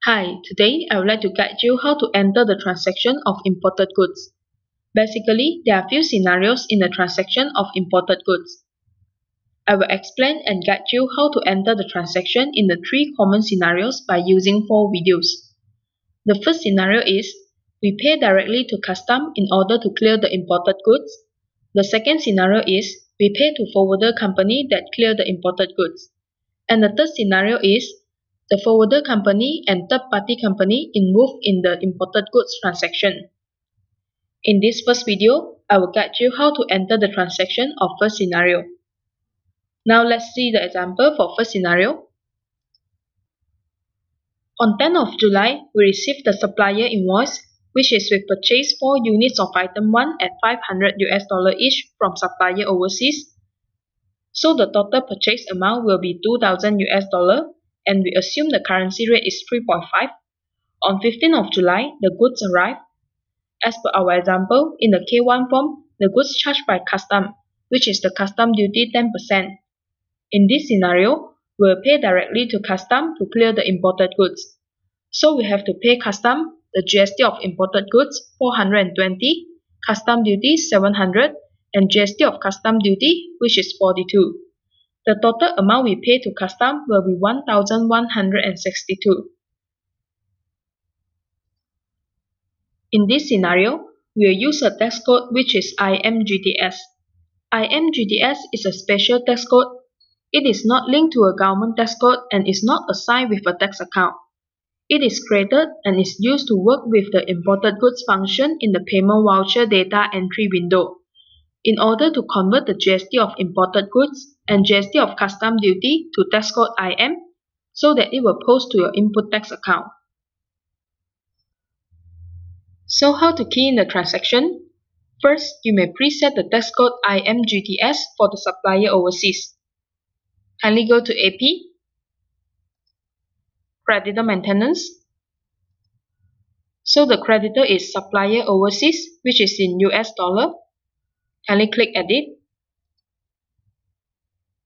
Hi, today I would like to guide you how to enter the transaction of imported goods. Basically, there are few scenarios in the transaction of imported goods. I will explain and guide you how to enter the transaction in the three common scenarios by using 4 videos. The first scenario is we pay directly to custom in order to clear the imported goods. The second scenario is we pay to forwarder company that clear the imported goods. And the third scenario is the forwarder company and third-party company involved in the imported goods transaction. In this first video, I will guide you how to enter the transaction of first scenario. Now let's see the example for first scenario. On 10th of July, we received the supplier invoice, which is we purchased 4 units of item 1 at $500 each from supplier overseas. So the total purchase amount will be $2,000 and we assume the currency rate is 3.5. On 15th of July, the goods arrived. As per our example, in the K1 form, the goods charged by custom, which is the custom duty 10%. In this scenario, we will pay directly to custom to clear the imported goods. So we have to pay custom the GST of imported goods 420, custom duty 700, and GST of custom duty, which is 42. The total amount we pay to custom will be 1,162. In this scenario, we will use a tax code which is IMGDS. IMGDS is a special tax code. It is not linked to a government tax code and is not assigned with a tax account. It is created and is used to work with the imported goods function in the payment voucher data entry window, in order to convert the GST of imported goods and GST of custom duty to tax code IM so that it will post to your input tax account. So how to key in the transaction? First, you may preset the tax code IMGDS for the supplier overseas. Kindly go to AP, Creditor Maintenance. So the creditor is supplier overseas, which is in US dollar. Kindly click Edit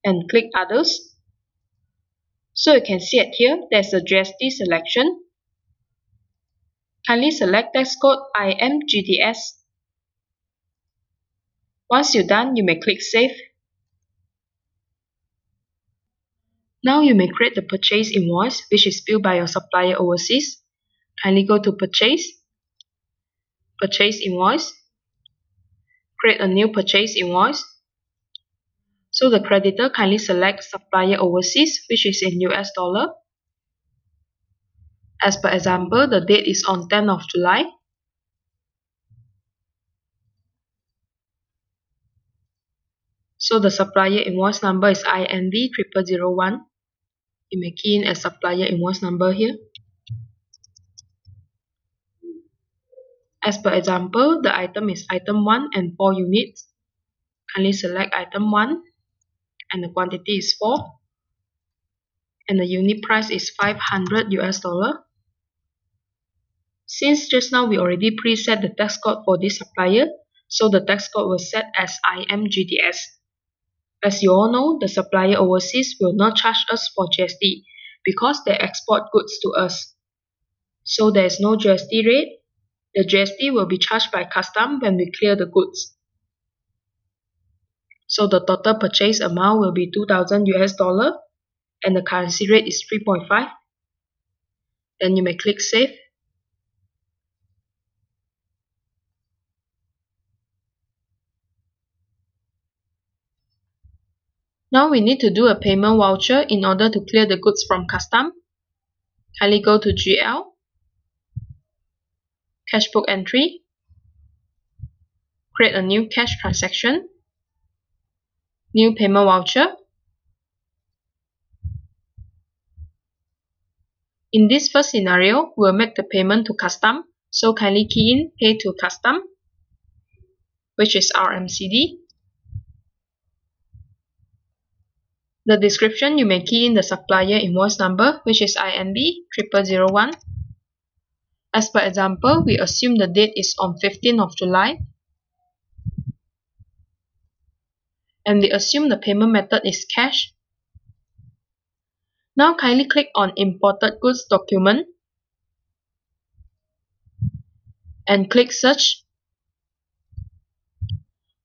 and click Others. So you can see it here, there's a GST selection. Kindly select tax code IMGDS. Once you're done, you may click Save. Now you may create the purchase invoice, which is billed by your supplier overseas. Kindly go to Purchase, Purchase Invoice, create a new purchase invoice. So the creditor kindly select supplier overseas, which is in US dollar. As per example, the date is on 10th of July. So the supplier invoice number is INV 0001. You may key in as supplier invoice number here. As per example, the item is item 1 and 4 units. Kindly select item 1 and the quantity is 4. And the unit price is $500. Since just now we already preset the tax code for this supplier, so the tax code was set as IMGDS. As you all know, the supplier overseas will not charge us for GST because they export goods to us. So there is no GST rate. The GST will be charged by custom when we clear the goods. So the total purchase amount will be $2,000 and the currency rate is 3.5. Then you may click Save. Now we need to do a payment voucher in order to clear the goods from custom. Kindly go to GL, Cash Book Entry, create a new cash transaction, new payment voucher. In this first scenario, we'll make the payment to custom, so kindly key in Pay to Custom, which is RMCD. The description, you may key in the supplier invoice number, which is INV 0001. As per example, we assume the date is on 15th of July. And we assume the payment method is cash. Now kindly click on Imported Goods document. and click Search.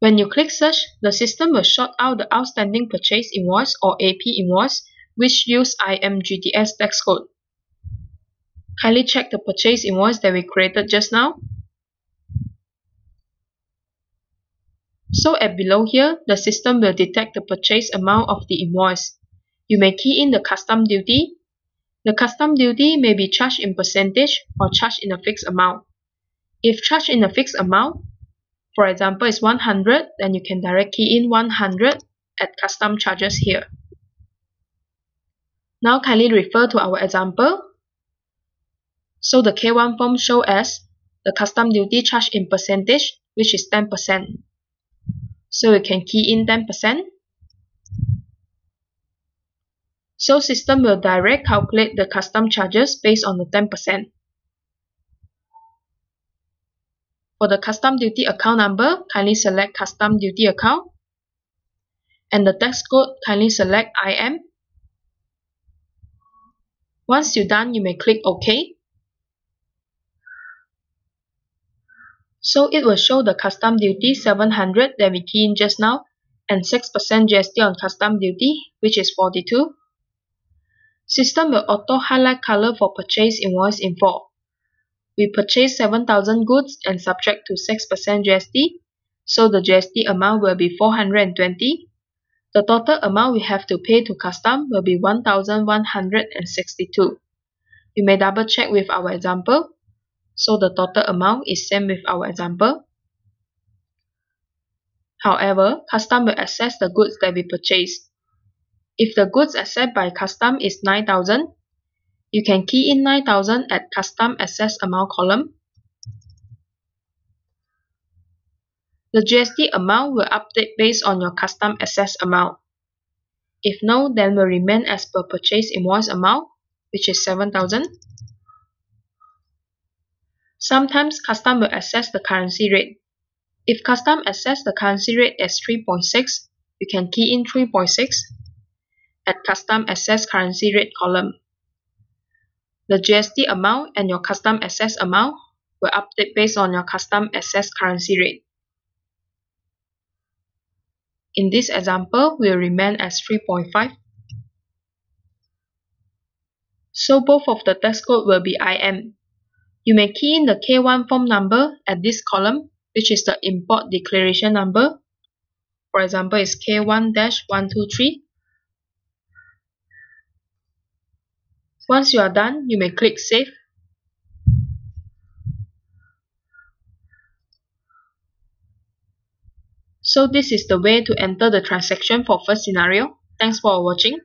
When you click Search, the system will sort out the outstanding purchase invoice or AP invoice which use IMGDS tax code. Kindly check the purchase invoice that we created just now. So at below here, the system will detect the purchase amount of the invoice. You may key in the custom duty. The custom duty may be charged in percentage or charged in a fixed amount. If charged in a fixed amount, for example is 100, then you can direct key in 100 at custom charges here. Now kindly refer to our example. So the K1 form shows as the custom duty charged in percentage, which is 10%. So you can key in 10%. So system will direct calculate the custom charges based on the 10%. For the custom duty account number, kindly select custom duty account. And the tax code, kindly select IM. Once you're done, you may click OK. So it will show the custom duty 700 that we key in just now and 6% GST on custom duty, which is 42. System will auto highlight color for purchase invoice info. We purchased 7,000 goods and subject to 6% GST, so the GST amount will be 420. The total amount we have to pay to custom will be 1,162. You may double check with our example. So the total amount is same with our example. However, custom will assess the goods that we purchased. If the goods assessed by custom is 9,000, you can key in 9,000 at custom assessed amount column. The GST amount will update based on your custom assessed amount. If no, then will remain as per purchase invoice amount, which is 7,000. Sometimes custom will assess the currency rate. If custom assess the currency rate as 3.6, you can key in 3.6 at custom assess currency rate column. The GST amount and your custom assess amount will update based on your custom assess currency rate. In this example, will remain as 3.5. So both of the tax code will be IM. You may key in the K1 form number at this column, which is the import declaration number. For example, is K1-123. Once you are done, you may click Save. So this is the way to enter the transaction for first scenario. Thanks for watching.